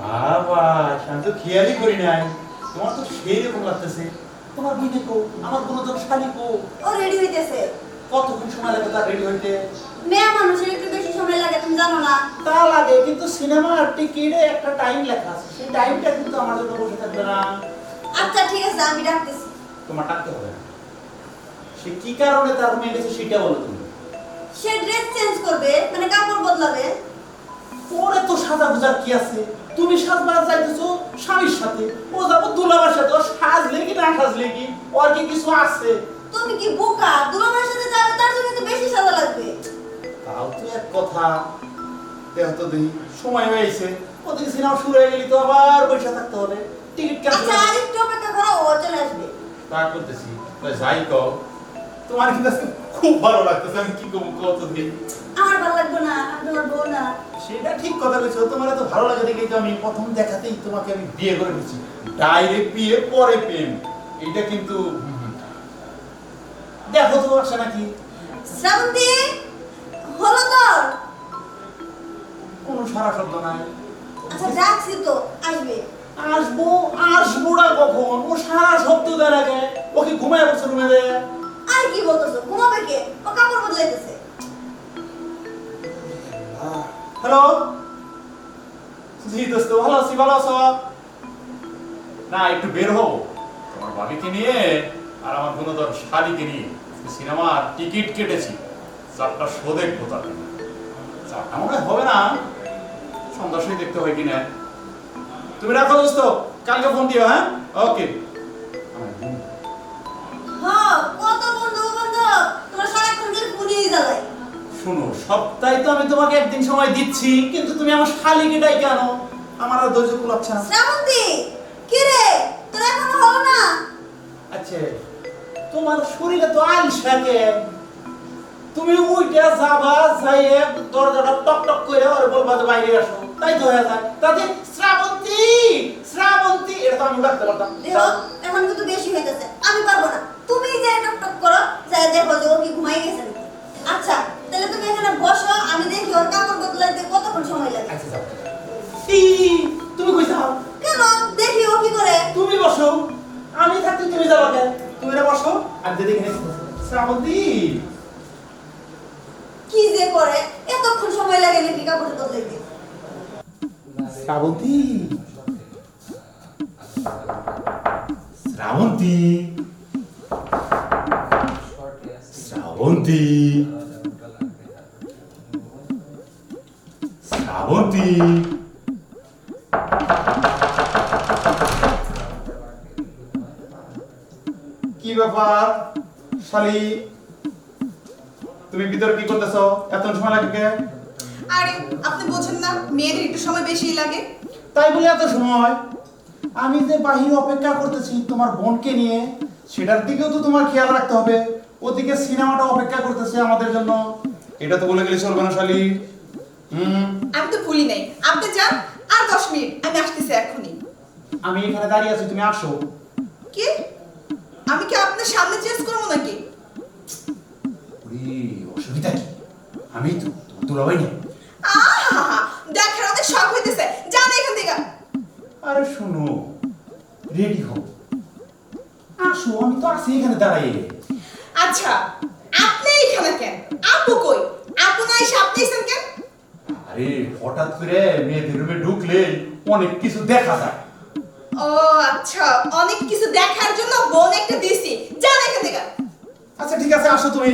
বাবা, আমি তো খেয়ালই করি নাই। তোমার তো সেই রকম লাগতেছে। তোমার বই দেখো, আমার কোনো তো শালিকো। ও রেডি হইতেছে। কতক্ষণ সময় লাগে তার রেডি হইতে? মেয়ে মানুষের একটু বেশি সময় লাগে, তুমি জানো না? তা লাগে, কিন্তু সিনেমার টিকিটে একটা টাইম লেখা আছে। সেই টাইমটা কিন্তু আমার জন্য বসে থাকবে না। আচ্ছা ঠিক আছে, আমি ডাকতেছি। তোমার ডাকতে হবে না। সে কি কারণে তার রুমে গেছে সেটা বলো তুমি। সে ড্রেস চেঞ্জ করবে, মানে কাপড় বদলাবে। ওরে তো সাজা বুঝার কি আছে? তুমি সাজবার যাইতেছো স্বামীর সাথে, ও যাবো দুলাবার সাথে। ও সাজলে কি না সাজলে কি, ওর কি কিছু আছে? তুমি কি বোকা? দুলাভাইয়ের সাথে যাবে, তার জন্য তো বেশি সাজা লাগবে। তাও তো এক কথা। দেখ তো দেখি সময় হয়েছে, ওদিকে সিনেমা শুরু হয়ে গেলি তো আবার বসে থাকতে হবে। টিকিট আচ্ছা ক্যান্সেল। আরেকটু অপেক্ষা করো, ও চলে আসবে। তা করতেছি, যাই কও। তোমার কিন্তু আজকে খুব ভালো লাগতেছে। আমি কি করবো কত দিন। আমার ভালো লাগবে না, আমি তোমার বউ না। সেটা ঠিক কথা কইছো। তোমার এত ভালো লাগে দেখেই তো আমি প্রথম দেখাতেই তোমাকে আমি বিয়ে করে নিচ্ছি। ডাইরেক্ট বিয়ে পরে প্রেম, এটা কিন্তু দেখো তো আসে নাকি। শ্রাবন্তী, হলো তোর? কোনো সারা শব্দ নাই। আচ্ছা ডাকছি তো, আসবে। আসবো আসবো না কখন? ও সারা শব্দ দেয় আগে। ও কি ঘুমায় বসে রুমে দেয়? আর কি বলতেছো, ঘুমাবে কে? ও কাপড় বদলাইতেছে। হ্যালো জি দোস্ত, ভালো আছি। ভালো আছো? না একটু বের হও তোমার ভাবিকে নিয়ে আর আমার কোনো তোর শালিকে নিয়ে। সিনেমার টিকিট কেটেছি, 4টা শো দেখবো। তাকে 4টা মনে হয় হবে না, সন্ধ্যার সময় দেখতে হয় কিনা। তুমি রাখো দোস্ত, কালকে ফোন দিও। হ্যাঁ, ওকে। হ্যাঁ, কত বন্ধু বান্ধব, তোমরা সারাক্ষণ ধরে ফোনেই জ্বালাই। শুনো, সপ্তাহে তো আমি তোমাকে একদিন সময় দিচ্ছি, কিন্তু তুমি আমার শালিকে ডাই কেন? আমার আর ধৈর্য কুলাচ্ছে না। শ্রাবন্তী, কি রে, তোর এখনো হলো না? আচ্ছা, তোমার শরীরে তো আলসাকে। তুমি উইটা যাবা, যাইয়ে দরজাটা টক টক করে আর বলবা যে বাইরে আসো, তাই তো হয়ে যায়। তাতে শ্রাবন্তী শ্রাবন্তী এটা তো আমি ডাকতে পারতাম। দেখো, এখন কিন্তু বেশি হইতেছে, আমি পারবো না। তুমি যে টক টক করো, যাই দেখো যে ও কি ঘুমাই গেছে নাকি। আচ্ছা তাহলে তুমি এখানে বসো, আমি দেখি ওর কাপড় বদলাইতে কতক্ষণ সময় লাগে। আচ্ছা যাও। তুমি কই যাও? কেন, দেখি ও কি করে। তুমি বসো, আমি থাকতে তুমি যাবা কেন? তুমি না বসো, আমি যদি এখানে শ্রাবন্তী। কি যে করে, এতক্ষণ সময় লাগে নাকি কাপড় বদলাইতে? শ্রাবন্তী শ্রাবন্তী শ্রাবন্তী শ্রাবন্তী। কি ব্যাপার শালি, তুমি ভিতরে কি করতেছো? এত সময় লাগে কে? আরে আপনি বোঝেন না, মেয়েদের একটু সময় বেশিই লাগে। তাই বলে এত সময়? আমি যে বাহিরে অপেক্ষা করতেছি তোমার বোনকে নিয়ে, সেটার দিকেও তো তোমার খেয়াল রাখতে হবে। ওদিকে সিনেমাটা অপেক্ষা করতেছে আমাদের জন্য, এটা তো বলে গেলে চলবে না শালি। আমি তো ভুলি নাই, আপনি যান, আর 10 মিনিট আমি আসতেছি এখনই। আমি এখানে দাঁড়িয়ে আছি, তুমি আসো। কি, আমি কি আপনার সামনে চেঞ্জ করবো নাকি? অসুবিধা কি? আমি তো দুলাভাই না। আহা, দেখার অনেক শখ হইতেছে, যান এখান থেকে। আরে শোনো, রেডি হও, আসো। আমি তো আছি এখানে দাঁড়াইয়ে। আচ্ছা, আপনি এখানে কেন? আপু কই? আপু না এসে আপনি এসেছেন কেন? আরে হঠাৎ করে মেয়েদের রুমে ঢুকলে অনেক কিছু দেখা যায়। ও আচ্ছা, অনেক কিছু দেখার জন্য বোন একটা দিছি, যান এখান থেকে। আচ্ছা ঠিক আছে, আসো তুমি।